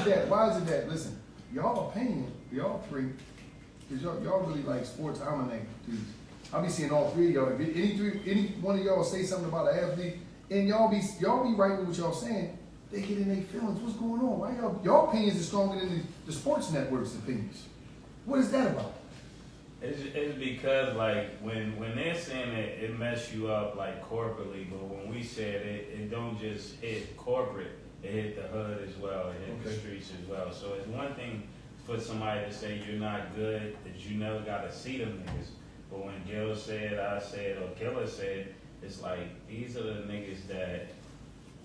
that? Why is it that? Listen, y'all opinion, y'all three, because y'all really like sports almanac dudes. I be seeing all three of y'all. If any one of y'all say something about an athlete, and y'all be right with what y'all saying, they get in their feelings. What's going on? Why y'all opinions are stronger than the sports network's opinions? What is that about? It's because like when they're saying it mess you up like corporately, but when we said it don't just hit corporate, it hit the hood as well, it hit the streets as well. So it's one thing for somebody to say you're not good, that you never got to see them niggas. But when Gil said, I said, or Killer said, it's like these are the niggas that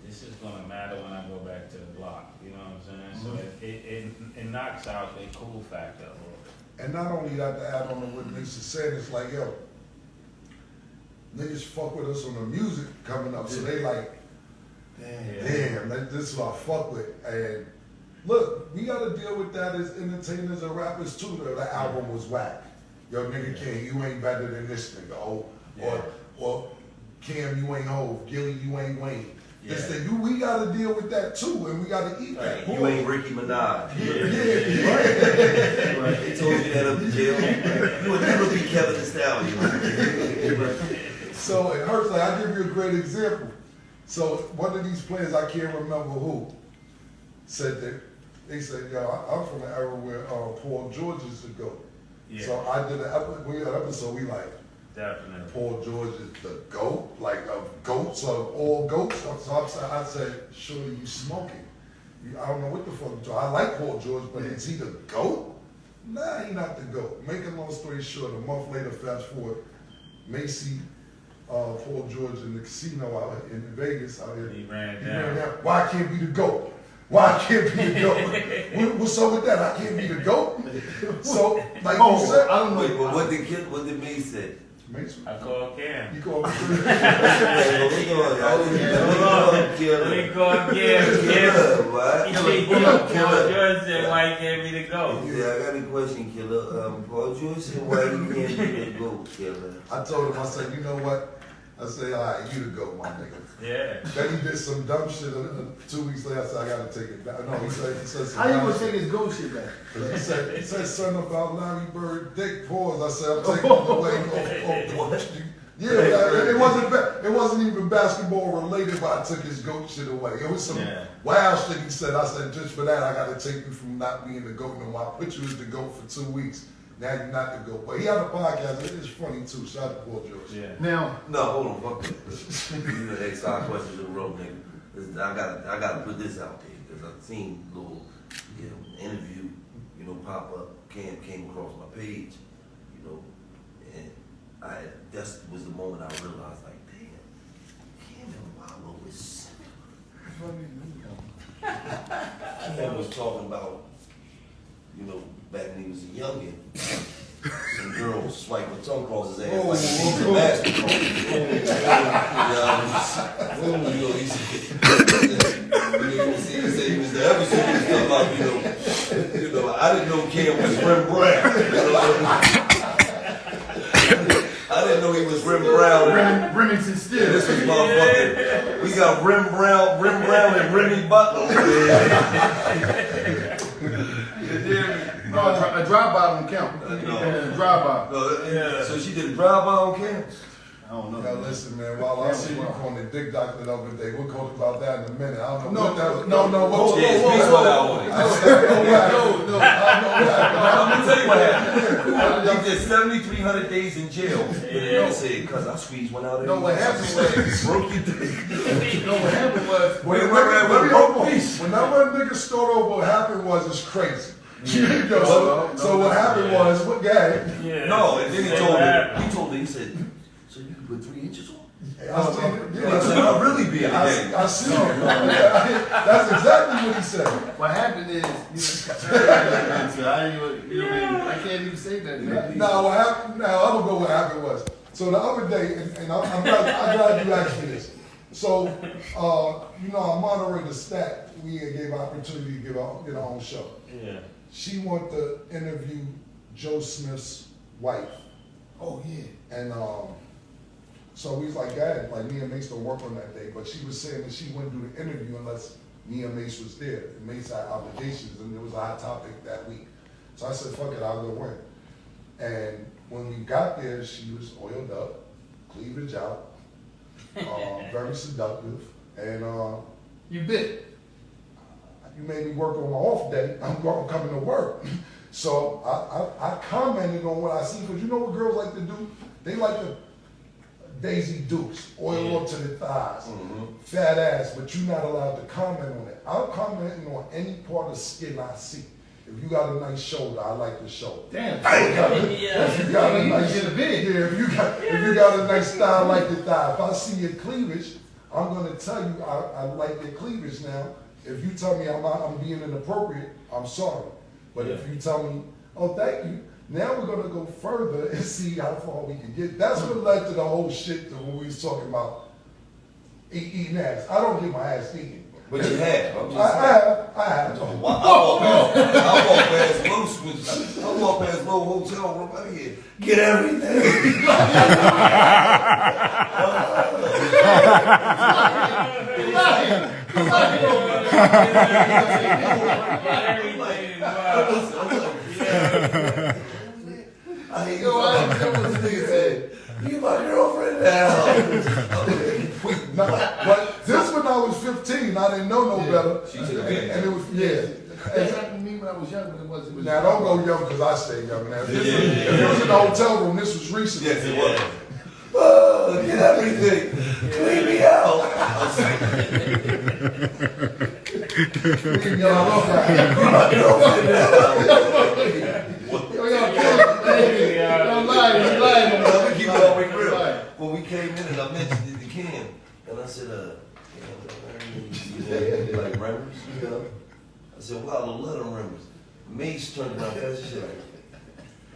this is gonna matter when I go back to the block. You know what I'm saying? So it knocks out the cool factor a little bit. And not only that, to add on to what Lisa said, it's like, yo, niggas fuck with us on the music coming up, so they like, damn, this is what I fuck with. And look, we gotta deal with that as entertainers and rappers too. The album was whack. Yo, nigga King, you ain't better than this nigga. Or Cam, you ain't Hov. Gillie, you ain't Wayne. This thing, we gotta deal with that too, and we gotta eat that. You ain't Ricky Minaj. Right. They told you that up in jail. You would never be Kevin the Stallion. So it hurts. Like, I'll give you a great example. So one of these players, I can't remember who, said that they said, yo, I'm from the era where Paul George used to go. Yeah. So I did an episode, we like, definitely. Paul George is the GOAT, like of goats, of all goats. So I said, surely you smoking. I don't know what the fuck you're talking. I like Paul George, but is he the GOAT? Nah, he not the GOAT. Make a long story short, a month later, fast forward, Mase, Paul George in the casino out in Vegas out here. He ran down. Why I can't be the GOAT? Why I can't be the GOAT? What's up with that? I can't be the GOAT? So, like you said, I don't know. Wait, but what did Mase say? I called Cam. You called me. Let me call Cam. Paul George said, why can't be the GOAT? Yeah, I got a question, Killer. Paul George said, why you can't be the GOAT, Killer? I told him, I said, you know what? I said, all right, you the GOAT, my nigga. Yeah. Then he did some dumb shit. 2 weeks later, I said, I gotta take it back. No, he said some how you gonna take his GOAT shit back? He said something about Larry Bird dick pause. I said, I'm taking it away off the Yeah, it wasn't even basketball related, but I took his GOAT shit away. It was some wild shit he said. I said, just for that, I gotta take you from not being the GOAT no more. I put you as the GOAT for 2 weeks. Now you're not the GOAT. But he had a podcast. It's funny too. Shout out to Paul George. Yeah. Now, no, hold on, fuck that. You know, they start questions in a row, nigga. I gotta put this out there because I've seen little, interview, pop up. Cam came across my page, and that was the moment I realized, like, damn, Cam and Wallo is Cam was talking about, back when he was a youngin', some girls swipe a tongue across his ass like he's a basketball. He said he was the episode he was talking about, I didn't know Cam was Rembrandt. I didn't know he was Rembrandt. Remington Steele. Yeah, this was motherfucking. We got Rembrandt and Remy Butler. No, a drive-by don't count. Drive-by. So she did a drive-by on Cam? I don't know. Now listen, man, while I see you on the dick doctor the other day, we'll talk about that in a minute. I don't know what that was. No. I'm gonna tell you what happened. He did 7,300 days in jail. Yeah. Said, because I squeezed one out of No, what happened was broke your dick. No, what happened was when that one nigga start over, what happened was it's crazy. So what happened was what guy? No, and then he told me, he said, so you can put 3 inches on? I said, I'll really be in I see you. That's exactly what he said. What happened is, I can't even say that. Now, what happened? Now, I'm gonna go. What happened was. So the other day, and I'm glad you asked me this. So, I moderate a stat. We gave opportunity to get our own show. Yeah. She wanted to interview Joe Smith's wife. Oh yeah. And so we was like, God, like me and Mase don't work on that day, but she was saying that she wouldn't do the interview unless me and Mase was there. And Mase had obligations, and it was a hot topic that week. So I said, fuck it, I'll go win. And when we got there, she was oiled up, cleavage out, very seductive, and You bit. you made me work on my off day. I'm coming to work. So I commented on what I see, because you know what girls like to do? They like to Daisy Dukes, oil up to the thighs, fat ass, but you're not allowed to comment on it. I'm commenting on any part of skin I see. If you got a nice shoulder, I like the shoulder. Damn. If you got a nice, if you got a nice thigh, I like the thigh. If I see your cleavage, I'm gonna tell you I like your cleavage now. If you tell me I'm being inappropriate, I'm sorry. But if you tell me, oh, thank you, now we're gonna go further and see how far we can get. That's what led to the whole shit that when we was talking about eating ass. I don't get my ass eaten. But you have. I have. I walk past Low Hotel room right here. Get everything. I hate you. This nigga said, you my girlfriend now. But this when I was 15, I didn't know no better. And it was, That happened to me when I was young, but it wasn't. Now don't go young because I stay young now. If it was in the hotel room, this was recent. Yes, it was. Oh, get everything. Clean me out. Leave me alone. My girlfriend now. Don't lie, you lying. Keep it all real. When we came in and I mentioned it to Cam, and I said, like Remmers, you know? I said, wow, the letter Remmers. Mase turned around fast and said,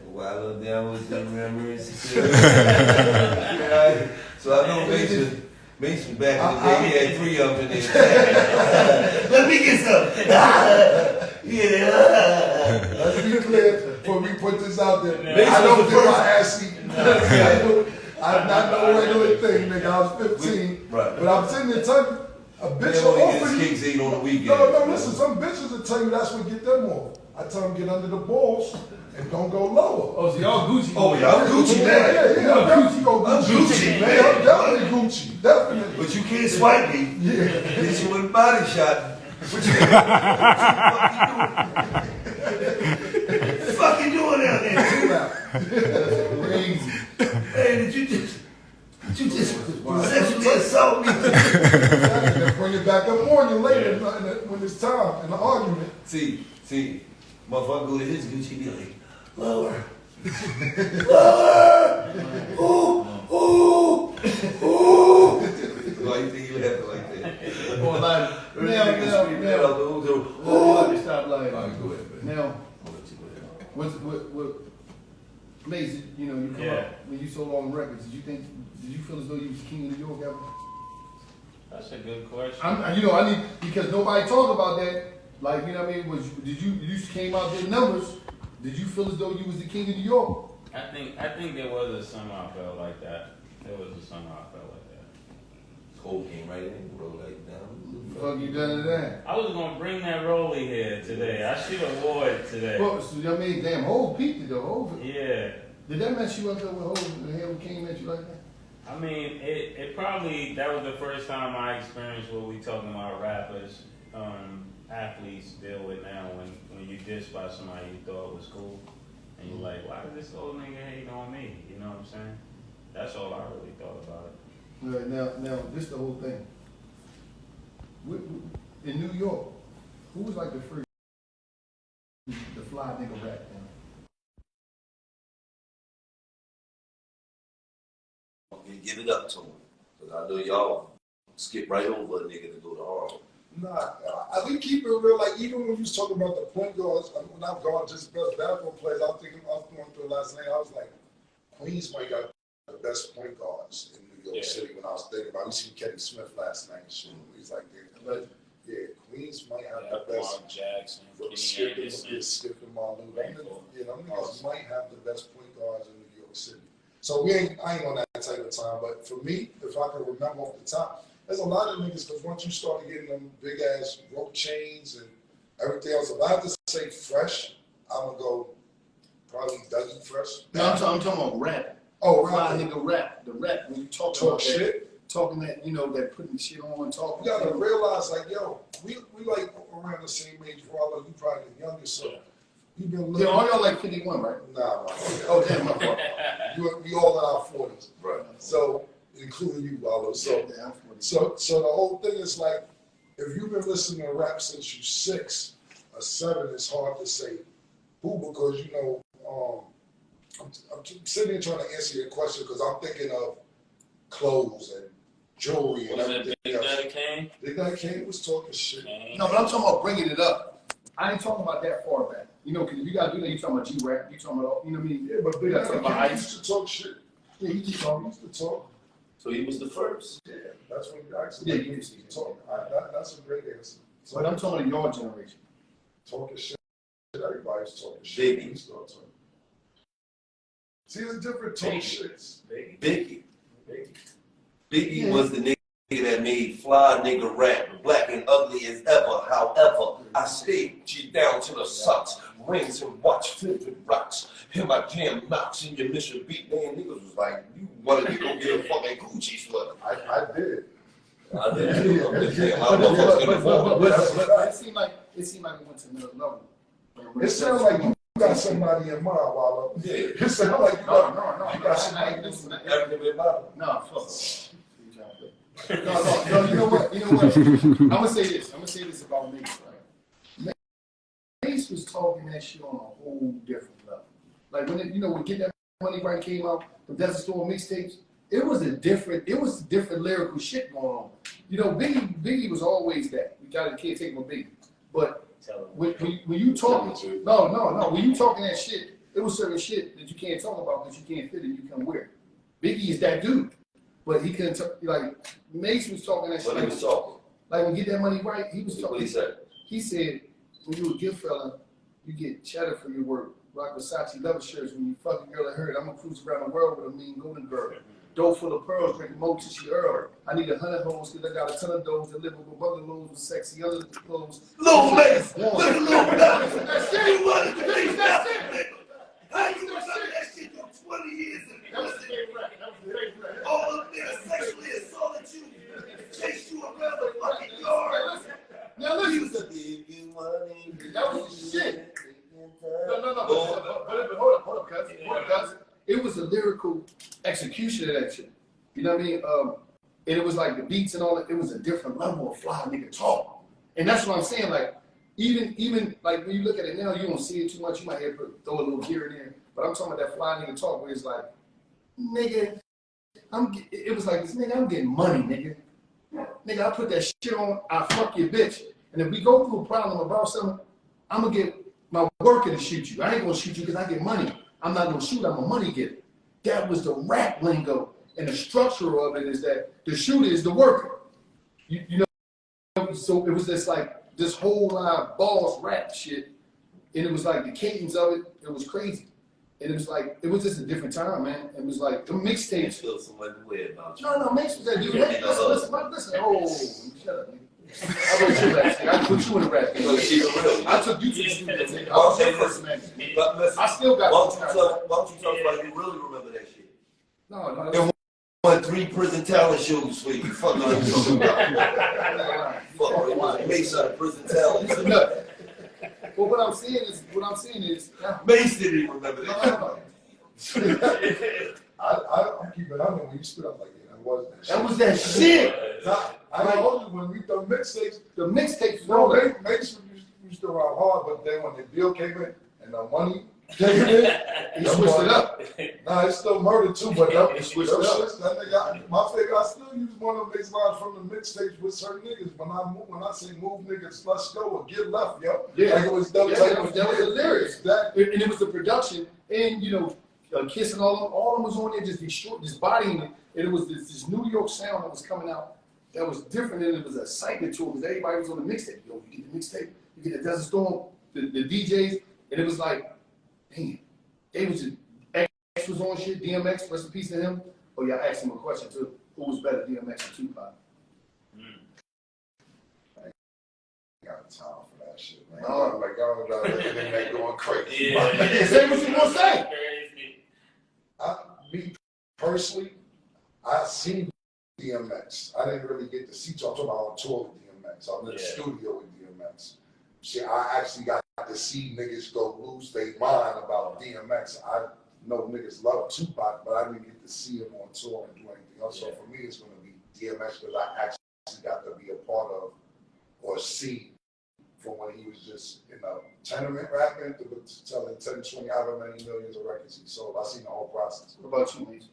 wallow down with the Remmers. So I know Mase was back in the day, he had 3 of them in there. Let me get some. Let's be clear before we put this out there. Mase I don't was the get my first. ass eaten. I'm not no regular thing, nigga. I was 15. Right. But I'm sitting there telling you, a bitch They will only offer get you. kicks 8 on the weekend. No, listen, some bitches will tell you that's what get them off. I tell them get under the balls and don't go lower. Oh, so y'all Gucci. Oh, y'all Gucci, man. Yeah, I'm Gucci, go Gucci, man. I'm definitely Gucci, definitely. But you can't swipe me. Yeah. Hit you with a body shot. What you fucking doing out there? Crazy. Hey, did you just sexually assault me? Then bring it back up on you later when it's time in the argument. See, motherfucker go to his Gucci, be like, lower. Ooh. Why you think you have to like that? Or like, stop lying. Go ahead, man. Now, what, Mase, you know, you come up, when you sold all them records, did you feel as though you was king of New York ever? That's a good question. Because nobody talk about that. Like, you know what I mean? You came out there numbers. Did you feel as though you was the king of New York? I think there was a summer I felt like that. There was a summer I felt like that. Cold came right in, rolled like down. Fuck you done to that. I was gonna bring that rollie here today. I should have wore it today. Well, so, I mean, damn, Hov peaked it though. Hov. Yeah. Did that mess you up though when Hov and Hell came at you like that? I mean, it probably, that was the first time I experienced what we talking about rappers, athletes deal with now when you diss by somebody you thought was cool. And you're like, why did this old nigga hate on me? You know what I'm saying? That's all I really thought about it. Right, now, this the whole thing. In New York, who was like the first, the fly nigga rap then? Give it up to him. Because I know y'all skip right over a nigga to go to Harlem. Nah, I think keep it real. Like even when you was talking about the point guards, when I've gone just best basketball players, I was going through it last night. I was like, Queens might got the best point guards in New York City. When I was thinking about, we seen Kenny Smith last night. He's like, Queens might have the best. Mark Jackson, Skip and Marlon. Them niggas might have the best point guards in New York City. So I ain't on that type of time. But for me, if I can remember off the top, there's a lot of niggas, because once you started getting them big ass rope chains and everything else, if I have to say fresh, I'm gonna go probably Dougie Fresh. No, I'm talking about rap. Oh, Fly right. nigga rap. The rap, when you talk Talk about shit. talking that, that putting shit on, talking. You gotta realize, like, yo, we like around the same age, Wallo. You probably the youngest, so you been living. Yeah, all y'all like 51, right? Nah, Oh, damn, my fault. we all in our 40s, Right. so including you, Wallo. So, Yeah, I'm 40. so the whole thing is like, if you've been listening to rap since you're 6 or 7, it's hard to say who, because I'm sitting here trying to answer your question because I'm thinking of clothes and jewelry and Was it everything Big else. Daddy Kane? Big Daddy Kane was talking shit. No, but I'm talking about bringing it up. I ain't talking about that far back. Because if you gotta do that, you talking about G-Rap, you talking about, you know what I mean? Yeah, but Big You gotta Daddy talk about Kane Ice. used to talk shit. Yeah, he used He used to talk. So he was the first. Yeah, that's what he actually Yeah, he he used to used to talk. That's a great answer. But I'm talking about your generation. Talking shit. Everybody's talking shit. Biggie. We start talking. See, it's different talk shits. Biggie. Biggie was the nigga that made fly nigga rap, black and ugly as ever. However, I stayed G down to the socks, rings and watch flipping rocks. Hear my damn knocks in your mission beat. Man, niggas was like, you wanted to go get a fucking Gucci sweater. I did. I did. A lot of motherfuckers can afford it. But it seemed like it went to another level. It sounds like you got somebody in mind, Wallo. Yeah. It sounds like you got No, somebody in mind. Everything about No, fuck. No, you know what? I'm gonna say this about Mase, right? Mase was talking that shit on a whole different level. Like when Get That Money Right came out, the Desert Storm mixtapes, it was different lyrical shit going on. Biggie was always that. You can't take him with Biggie. But when you talking, when you talking that shit, it was certain shit that you can't talk about because you can't fit it, you can't wear it. Biggie is that dude. But he couldn't talk, like, Mase was talking that shit. what he was talking. Like, when Get That Money Right, he was talking. What he said? He said, when you a gift fella, you get cheddar for your work. Rock Versace leather shirts. When you fuck a girl at her, I'm gonna cruise around the world with a mean golden girl. Dough full of pearls, drink more till she earl. I need 100 hoes, cause I got a ton of those that live with bungalows with sexy other clothes. Little Mase! One. Little Mase! That's it. You wanted to be That's that it. How you remember that shit for 20 years That ago? was the favorite rap. That was the favorite rap. All the niggas sexually assaulted you, chased you around the fucking yard. Now listen. You was a big money. That was the shit. No. But hold up, cuz. It was a lyrical execution of that shit. You know what I mean? And it was like the beats and all that. It was a different level of fly nigga talk. And that's what I'm saying. Like, even like when you look at it now, you don't see it too much. You might have to throw a little gear in there. But I'm talking about that fly nigga talk where it's like, nigga, it was like this, nigga, I'm getting money, nigga. Nigga, I put that shit on, I fuck your bitch. And if we go through a problem about something, I'm gonna get my worker to shoot you. I ain't gonna shoot you because I get money. I'm not gonna shoot, I'm a money getter. That was the rap lingo. And the structure of it is that the shooter is the worker. You know, so it was just like this whole live boss rap shit. And it was like the cadence of it, it was crazy. And it was like, it was just a different time, man. It was like the I mixtapes. feel so much way about you. No, Mase was that dude. Listen. Oh, shut up, nigga. I wrote your rap, nigga. I put you in the rap game. Look, keep it real. I took you to the studio, nigga. I was your first man. But listen, I still got why don't you talk about you really remember that shit? No. And won 3 prison talent shows for you. Fuck all you talking about. Fuck, it was Mase out of prison talent. Well, what I'm saying is, Mase didn't even remember that shit. I'm keeping on when you spit up like that. that was that shit. I told you when we done mixtapes, The mixtapes, no, bro. Mase used to ride hard, but then when the deal came in and the money came in, He switched it up. Nah, it's still murder too, but He switched it up. that nigga, my figure, I still use one of Mase lines from the mixtapes with certain niggas. When I say move niggas, let's go or get left, yo. Yeah. Like it was that That was the lyrics. That And it was the production, and Kiss and all of them was on there, just bodying it. And it was this New York sound that was coming out that was different, and it was excitement to it because everybody was on the mixtape. Yo, you get the mixtape, you get the Desert Storm, the DJs, and it was like, damn, they was just, X was on shit, DMX, rest in peace to him. Oh yeah, I asked him a question too. Who was better, DMX or Tupac? got time for that shit, man. Y'all like y'all got the internet going crazy. Yeah. Say what you gonna say. Crazy. Me personally, I seen DMX. I didn't really get to see. I'm talking about on tour with DMX. I'm in the studio with DMX. See, I actually got to see niggas go lose their mind about DMX. I know niggas love Tupac, but I didn't get to see him on tour and do anything else. So for me, it's going to be DMX because I actually got to be a part of or see from when he was just in a tenement rapping to telling 10, 20, however many millions of records he sold. I seen the whole process. What about you, Mase?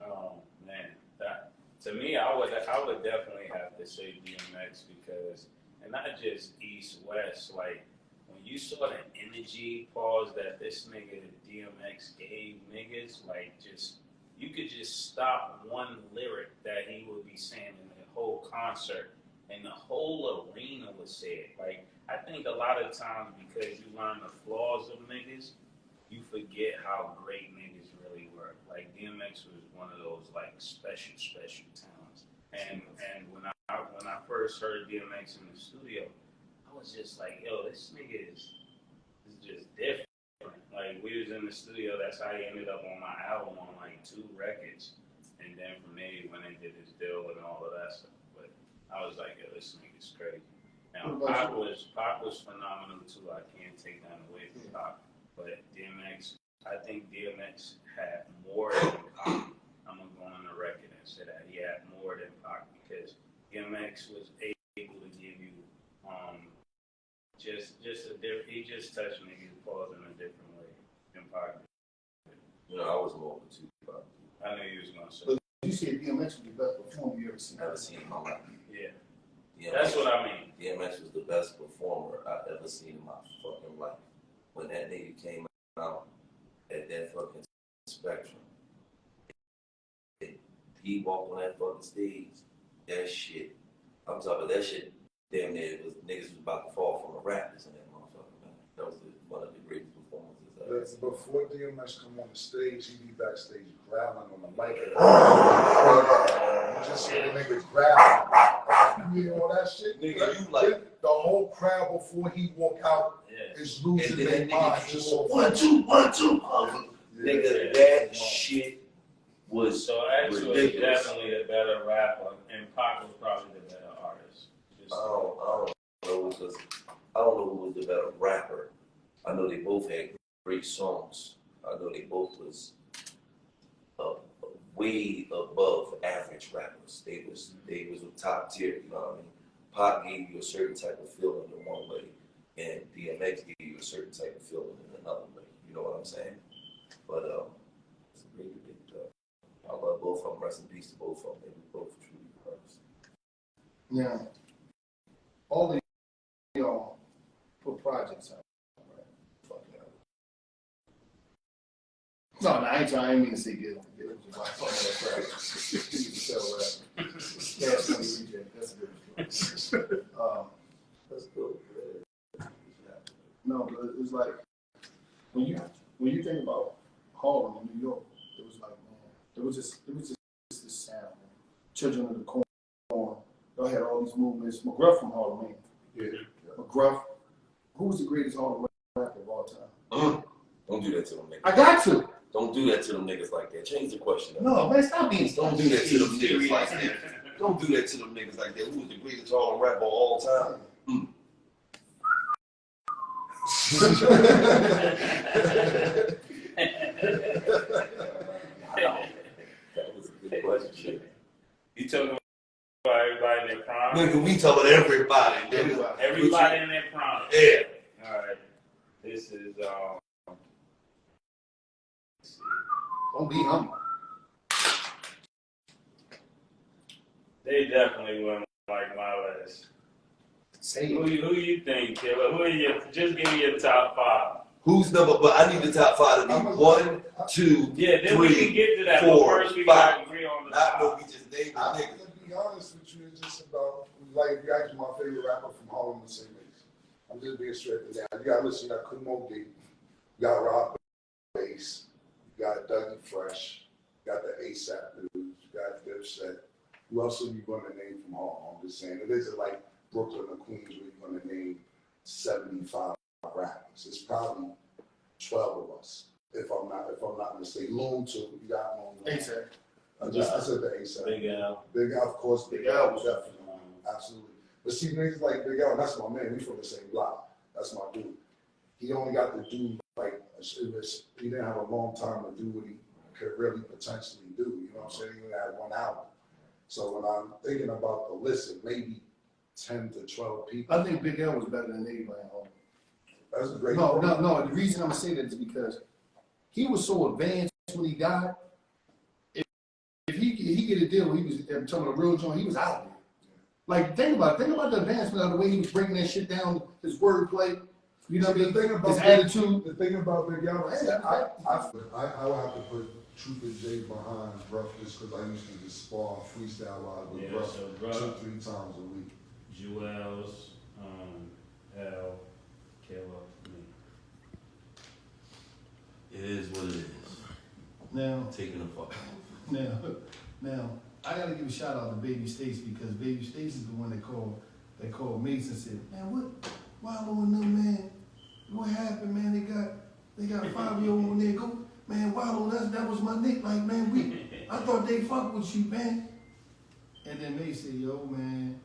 Oh man, that to me, I would definitely have to say DMX because, and not just East West, like when you saw the energy pause that this nigga DMX gave niggas, like just you could just stop one lyric that he would be saying in the whole concert, and the whole arena would say it. Like I think a lot of times because you learn the flaws of niggas, you forget how great niggas really were. Like DMX was one of those like special talents. And when I first heard DMX in the studio, I was just like, yo, this nigga is just different. Like we was in the studio, that's how he ended up on my album on like 2 records. And then from there he went and did his deal and all of that stuff. But I was like, yo, this nigga's crazy. Now Pac was phenomenal too. I can't take that away from Pac. But DMX, I think DMX had more than Pac. I'm gonna go on the record and say that he had more than Pac because DMX was able to give you he just touched niggas' balls in a different way than Pac. You know, I was more of a Tupac. I knew you was gonna say. But you said DMX was the best performer you ever seen. Ever seen in my life. Yeah. DMX, That's what I mean. DMX was the best performer I've ever seen in my fucking life. When that nigga came out at that fucking Spectrum, he walked on that fucking stage. That shit, I'm talking about that shit. Damn near it was niggas was about to fall from the rafters in that motherfucker, man. That was one of the greatest performances I've ever seen. Before DMX come on the stage, he be backstage growling on the mic. You just hear the nigga growling. You hear all that shit? Nigga, you like the whole crowd before he walk out is losing their mind. Just so 1, 2, 1, 2. Nigga, that shit was So X was ridiculous. definitely the better rapper, and Pac was probably the better artist. I don't know because I don't know who was the better rapper. I know they both had great songs. I know they both was way above average rappers. They was a top tier. You know what I mean? Pac gave you a certain type of feeling in one way, and DMX gave you a certain type of feeling in another way. You know what I'm saying? But it's a great debate. I love both of them. Rest in peace to both of them. They were both truly artists. Yeah. All of y'all put projects out, right? Fuck yeah. No, I ain't mean to say good. It was just like, fuck that crap. You can tell rap. Cash Money Reject, that's a good story. Let's go. No, but it was like, when you think about Harlem in New York, it was like, man, it was just this sound, man. Children of the Corn, y'all had all these movements. McGruff from Harlem, man. Yeah. McGruff, who was the greatest Harlem rapper of all time? Don't do that to them niggas. I got to. Don't do that to them niggas like that. Change the question. No, man, stop being. Don't do that to them niggas like that. Don't do that to them niggas like that. Who was the greatest Harlem rapper of all time? That was a good question. You talking about everybody in their prime? Nigga, we talking everybody. Nigga. Everybody in their prime. Yeah. All right. This is Don't be humble. they definitely went like my list. Say Who it. you think, Killer? Who are your? Just give me your top 5. Who's number? But I need the top 5 to be 1, 2, Yeah, then 3, we can get to that. 4, But first we 5. gotta agree on the Not no, top. we just named the I'm niggas. gonna be honest with you, it's just about, like, you asked my favorite rapper from Harlem to say Mase. I'm just being straight to that. You gotta listen, you got Kumo D, you got Rob Bass, you got Dougie Fresh, you got the ASAP dudes, you got Dipset. Who else are you gonna name from Harlem? I'm just saying, it isn't like Brooklyn or Queens where you're gonna name 75 rappers. It's probably 12 of us, if I'm not mistaken. Loon too. You got Loon. ASAP. I said the ASAP. Big Al. Big Al, of course. Big Al was definitely. Absolutely. But see, niggas like Big Al, that's my man. We from the same block. That's my dude. He only got to do like, he didn't have a long time to do what he could really potentially do. You know what I'm saying? He only had 1 album. So when I'm thinking about the list, it maybe 10 to 12 people. I think Big L was better than anybody at home. That's a great No. point. The reason I'm gonna say that is because he was so advanced when he died. If he get a deal, he was I'm talking about a real joint. He was out there. Like think about the advancement of the way he was breaking that shit down, his wordplay. You know what I mean? His attitude. The thing about Big Al, I would have to put Truth and Jay behind Bruff just because I used to just spar freestyle live with Bruff So Bruff, 2-3 times a week. Jewels, L, Killer, me. It is what it is. Now, Taking a fuck. now, I gotta give a shout out to Baby Stace because Baby Stace is the one that called Mase and said, man, what Wallo and them, man? What happened, man? They got a 5-year-old on there. Go, man, Wallo, that was my nick. Like, man, I thought they fucked with you, man. And then Mase said, yo, man,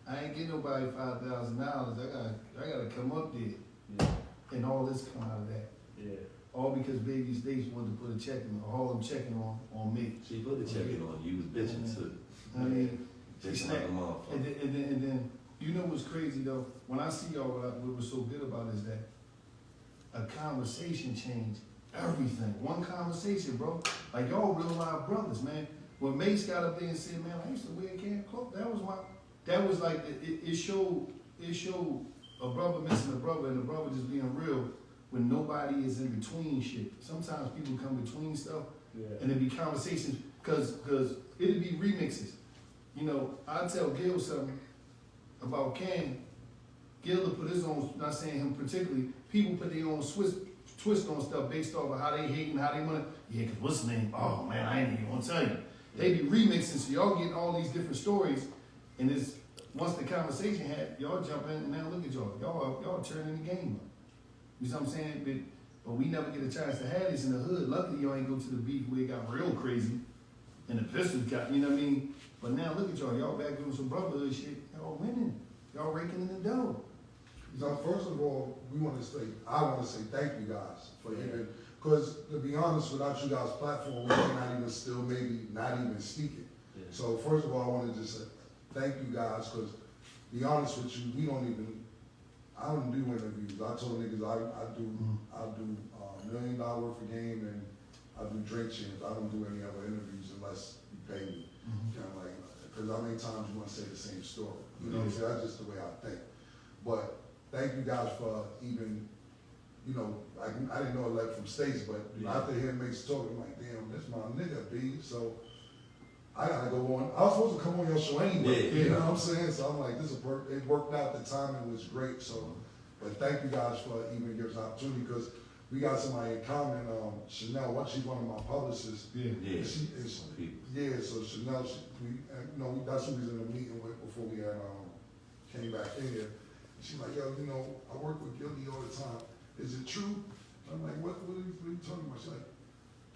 I ain't get nobody $5,000. I gotta come up there. Yeah. And all this come out of that. Yeah. All because Baby Stace wanted to put a check in, or Harlem checking on me. She put the check in on you. Was bitching too. I mean, she Bitching like snapped. a motherfucker. And then, you know what's crazy though? When I see y'all, what was so good about is that a conversation changed everything. One conversation, bro. Like y'all real live brothers, man. When Mase got up there and said, man, I used to wear camp clothes. That was like, it showed a brother missing a brother and the brother just being real when nobody is in between shit. Sometimes people come between stuff and it be conversations, cause it'd be remixes. You know, I tell Gil something about Cam. Gil will put his own, not saying him particularly, people put their own twist on stuff based off of how they hate and how they wanna, cause what's the name? Oh man, I ain't even wanna tell you. They be remixing, so y'all getting all these different stories, and it's, once the conversation had, y'all jump in, and now look at y'all. Y'all turning the game up. You know what I'm saying? But we never get a chance to have this in the hood. Luckily, y'all ain't go to the beef where it got real crazy, and the pistols got, you know what I mean? But now look at y'all. Y'all back doing some brotherhood shit. Y'all winning. Y'all raking in the dough. So first of all, I want to say thank you guys for even, because to be honest, without you guys' platform, we may not even still maybe not even speaking. Yeah. So first of all, I want to just say thank you guys, because be honest with you, I don't do interviews. I told niggas I do $1 million worth of game and I do drink champs. I don't do any other interviews unless you pay me. Kind of like, because how many times you want to say the same story? You know what I'm saying? That's just the way I think. But thank you guys for even, you know, I didn't know it left from States, but after hearing Mase talk, I'm like, damn, that's my nigga, B. So I gotta go on. I was supposed to come on your show anyway. You know what I'm saying? So I'm like, it worked out. The timing was great. So, but thank you guys for even giving us an opportunity, because we got somebody in common. Chanel, she's one of my publicists. Yeah. So Chanel, that's who we was in the meeting with before we had came back in here. She's like, yo, you know, I work with Gillie all the time. Is it true? I'm like, what are you talking about? She's like,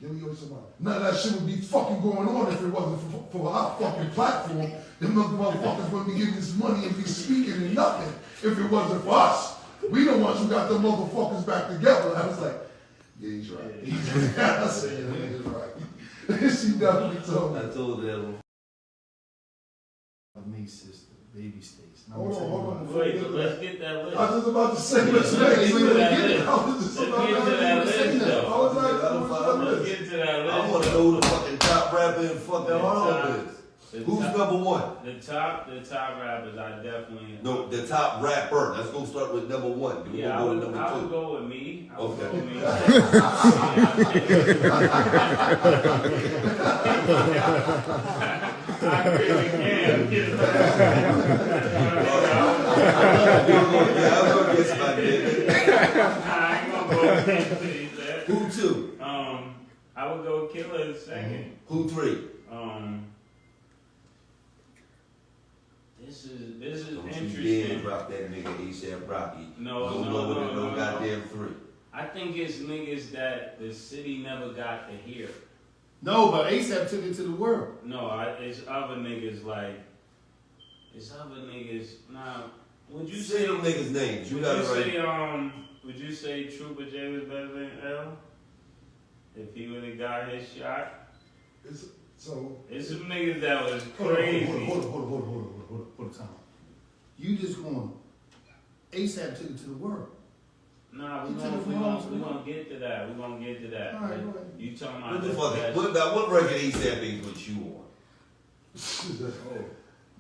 Gillie always said, none of that shit would be fucking going on if it wasn't for our fucking platform. Them motherfuckers wouldn't be getting this money and be speaking and nothing if it wasn't for us. We the ones who got them motherfuckers back together. I was like, yeah, he's right. I said, yeah, he's right. She definitely told me. I told them. Mase sister, Baby Stace. Hold on. Wait, but let's get that list. I was just about to say, let's get to that get it. list. I was just Let's about get to that list, though. I was like, Let's get to that list. I want to know who the fucking top rapper in fucking Harlem is. Who's number one? The top rappers, I definitely. No, the top rapper. Let's go start with number one. Then Yeah, we'll go to I number would two. go with me. I would Okay. go with me. I really can. Yeah, I'm gonna get somebody there. I ain't gonna go with that. Who two? I would go Killer second. Who three? This This is Don't you dare interesting. drop that nigga ASAP Rocky. No, Go no, lower no, than no, no no. goddamn 3. I think it's niggas that the city never got to hear. No, but ASAP took it to the world. No, it's other niggas like, it's other niggas. Now, would you Say say, them niggas' names. You would got you it right. say, would you say Trooper J was better than L? If he would have got his shot? So It's some niggas that was Hold crazy. on time. You just going, ASAP took it to the world. Nah, He we took it from gonna home to gonna get to that. We gonna get to that. All right, But go ahead. you talking about What the the fuck? best- What record ASAP ain't with you on?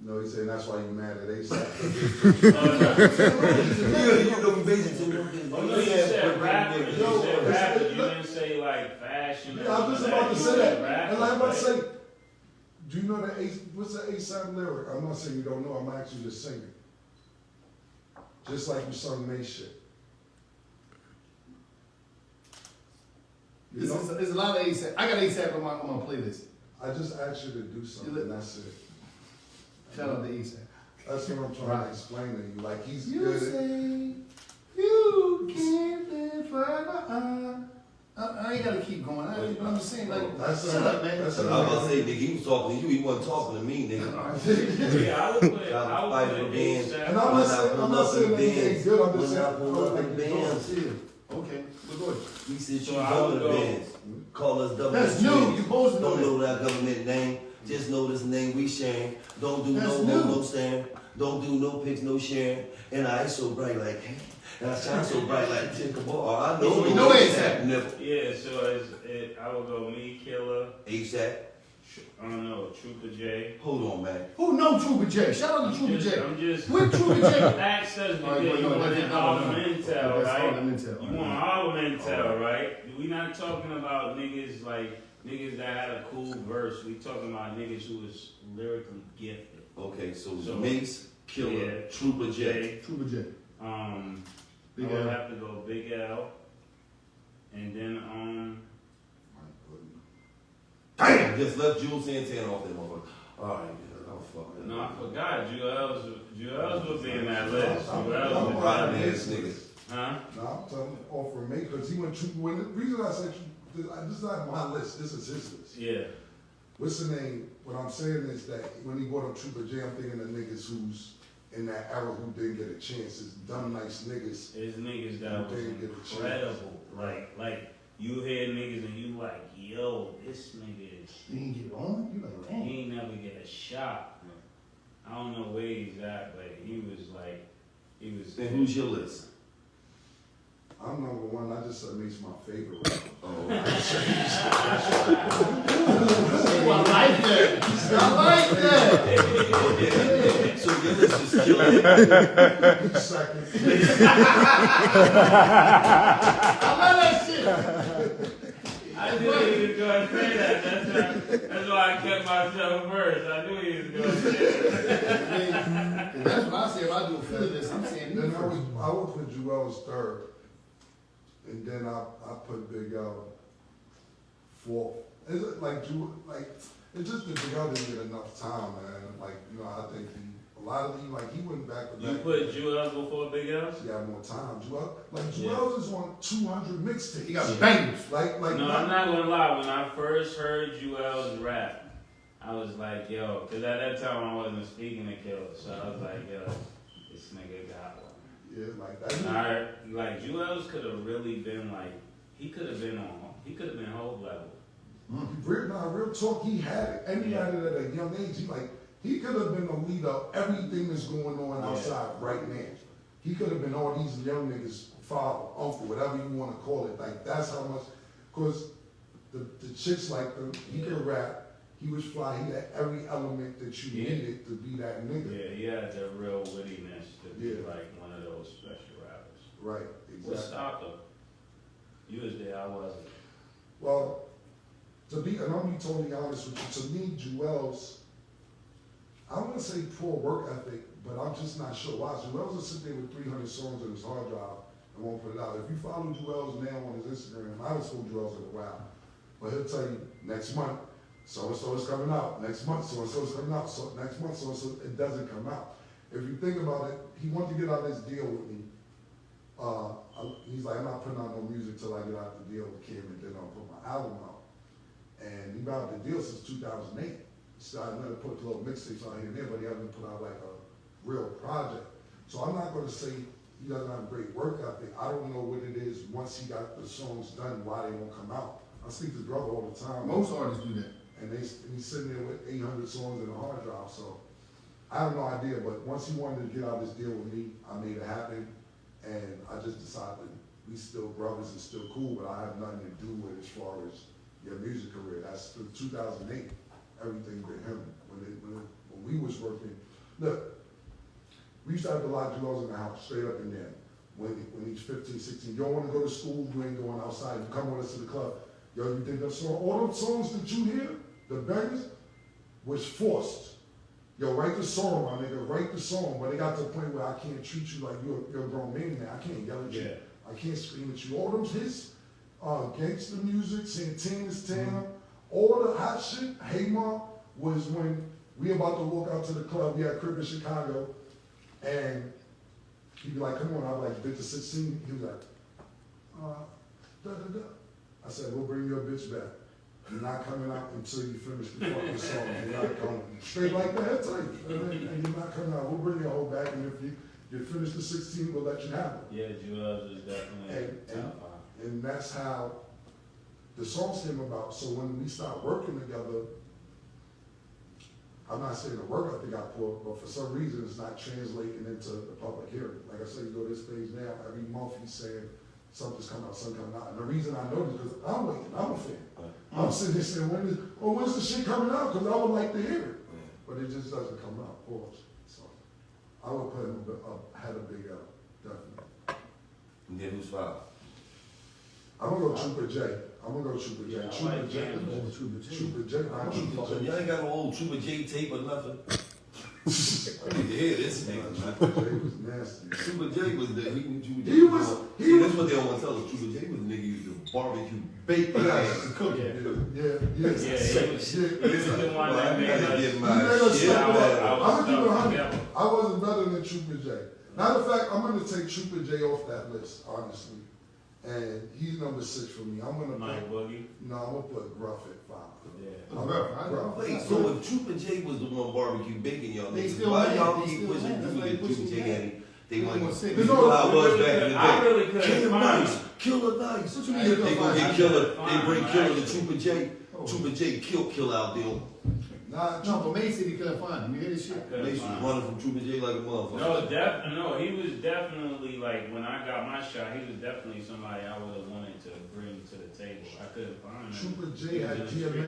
no, he's saying that's why you mad at ASAP. You know, basically, Oh no, you said rapper. You said rapper. You didn't say like fashion. Yeah, I was just about to say that. And like I'm about to say, do you know what's the ASAP lyric? I'm not saying you don't know, I'm actually just singing. Just like you sung Mase shit. You know? There's a lot of ASAP. I got ASAP on my playlist. I just asked you to do something, that's it. Shout out to ASAP. That's what I'm trying to explain to you. Like he's You good. say you can't live forever. I ain't gotta keep going. I'm just saying, like, That's shut up, man. that's I was about to say, nigga, he was talking to you. He wasn't talking to me, nigga. Yeah, I would put And I'm not saying anything good. I'm just saying, I pull feel up like in you're bands. going. Okay, but go ahead. We said you So I going would to go- bands. Call us double. That's new. You supposed to know Don't that. know that government name. Just know this name we sharing. Don't do That's no new. staring. Don't do no pics, no sharing. And I so bright like, and I shine so bright like Tinker Ball. I know You know ASAP. Nipple. Yeah, so I would go Me Killer. ASAP. I don't know, Trooper J. Hold on, man. Who know Trooper J? Shout out to Trooper J. I'm just. With Trooper J. Ask us All right, because you no, want no, all no, the no. intel, That's all right? the intel. You want all the intel, right? We not talking about niggas like niggas that had a cool verse. We talking about niggas who was lyrically gifted. Okay, so So, Mase, Killer, yeah, Trooper J. Trooper J. Big I would L. have to go Big L, and then Damn, just left Jules Santana off that motherfucker. All right, yeah, I'm fucking. no, I forgot Jewels would be in that list. I'm Jewels would be Rotten in that ass list. niggas. Huh? No, I'm telling you, offering me because he went Trooper. When the reason I said this is not my list. This is his list. Yeah. What's the name? What I'm saying is that when he brought up Trooper J, I'm thinking of niggas who's in that era who didn't get a chance. It's dumb, nice niggas. There's niggas that was They get a chance. incredible. Like you hear niggas and you like, yo, this nigga is. You didn't get on? You like, He man. ain't never get a shot. I don't know where he's at, but he was. And who's your list? I'm number one. I just said Mace my favorite rapper. Oh, Oh, I like that. I like that. so your list is Killer. Second. I love that shit. I knew he was gonna say that. That's why I kept myself first. I knew he was gonna say that. And that's what I say. If I do a Philly list, I'm saying me Then first. I would put Jewel's third, and then I put Big L fourth. Is it like it's just that Big L didn't get enough time, man. Like I think he went back with You put Jewels before Big L? He had more time. Jewel's is on 200 mixtapes. He got bangers. No, I'm not gonna lie. When I first heard Jewel's rap, I was like, yo, because at that time I wasn't speaking to Killer, so I was like, yo, this nigga got one. Yeah, like that. Like Jewel's could have really been like, he could have been whole level. Real talk, he had it. And he had it at a young age. He could have been the leader of everything that's going on outside right now. He could have been all these young niggas' father, uncle, whatever you want to call it. Like, that's how much, because the chicks like him, he could rap, he was fly, he had every element that you needed to be that nigga. Yeah, he had the real wittiness to be Yeah. like one of those special rappers. Right, What exactly. stopped him? You was there, I wasn't. Well, and I'm gonna be totally honest with you, to me, Jewel's, I want to say poor work ethic, but I'm just not sure why. Jewel's will sit there with 300 songs on his hard drive and won't put it out. If you follow Jewel's now on his Instagram, I haven't told Jewel's in a while, but he'll tell you next month, so-and-so is coming out. Next month, so-and-so is coming out. So next month, so-and-so, it doesn't come out. if you think about it, he wanted to get out this deal with me. He's like, I'm not putting out no music till I get out the deal with Kim, and then I'll put my album out. And he been out the deal since 2008. So I never put little mixtapes out here and there, but he hasn't put out like a real project. So I'm not gonna say he doesn't have great work ethic. I don't know what it is once he got the songs done, why they won't come out. I speak to brother all the time. Most artists do that. And he's sitting there with 800 songs in a hard drive, so I have no idea, but once he wanted to get out this deal with me, I made it happen, and I just decided we still brothers and still cool, but I have nothing to do with as far as your music career. That's the 2008, everything with him. When we was working, look, we used to have a lot of girls in the house, straight up and down. When he's 15, 16, you don't want to go to school, you ain't going outside, you come with us to the club. Yo, you think that song, all those songs that you hear, the bangers, was forced. Yo, write the song, my nigga, write the song. But it got to the point where I can't treat you like you're a grown man now. I can't yell at you. I can't scream at you. All those hits, gangster music, Santana's Town, all the hot shit, Hey Ma, was when we about to walk out to the club. We had crib in Chicago, and he'd be like, come on, I was like, bitch to 16. He was like, da da da. I said, we'll bring your bitch back. You're not coming out until you finish the fucking song. You're not coming. Straight like that, I tell you. And you're not coming out. We'll bring your whole back, and if you finish the 16, we'll let you have it. Yeah, Jewels is definitely And that's how the songs came about. So when we started working together, I'm not saying the work ethic got poor, but for some reason it's not translating into the public hearing. Like I said, you go to this page now, every month he's saying something's coming out, something coming out. And the reason I know this is because I'm waiting, I'm a fan. I'm sitting there saying, when's the shit coming out? Because I would like to hear it. But it just doesn't come out, pause. So I would put him had a big L, definitely. And then who's five? I'm gonna go Trooper J. I'm gonna go Trooper J. Yeah, I Trooper like J. Jam. Trooper J. Not Trooper So J. y'all ain't got no old Trooper J tape or nothing. I need to hear this nigga, man. Trooper J was nasty. Trooper J was the Trooper J. He was- See, that's what they don't want to tell us. Trooper J was the nigga used to barbecue bacon Yes. and cook it. Yeah, Yeah, he was the one that made I us. get You my made us shit step out. up. I I'm was gonna keep it stuck 100. together. I wasn't better than Trooper J. Matter of fact, I'm gonna take Trooper J off that list, honestly. And he's number 6 for me. I'm gonna Mike Boogie. No, I'm gonna put Gruff at 5. Yeah. I'm Gruff. Wait, so if Trooper J was the one barbecue bacon, y'all They niggas, still why mad. y'all They keep still pushing mad. That's why they Trooper pushing J J. and they They want want to to see say- how I was back in the I day. really couldn't Kill find nice, him. killer nice. What you mean They you couldn't gonna find get him? killer, Find they bring him, killer to actually. Trooper J. Oh. Trooper J kill out there. Nah, No, but Mase said he couldn't find him. You hear this shit? Couldn't Mace was find him. running from Trooper J like a motherfucker. No, he was definitely like when I got my shot. He was definitely somebody I would have wanted to bring to the table. I couldn't find him. Trooper He J was had in the street. GMA.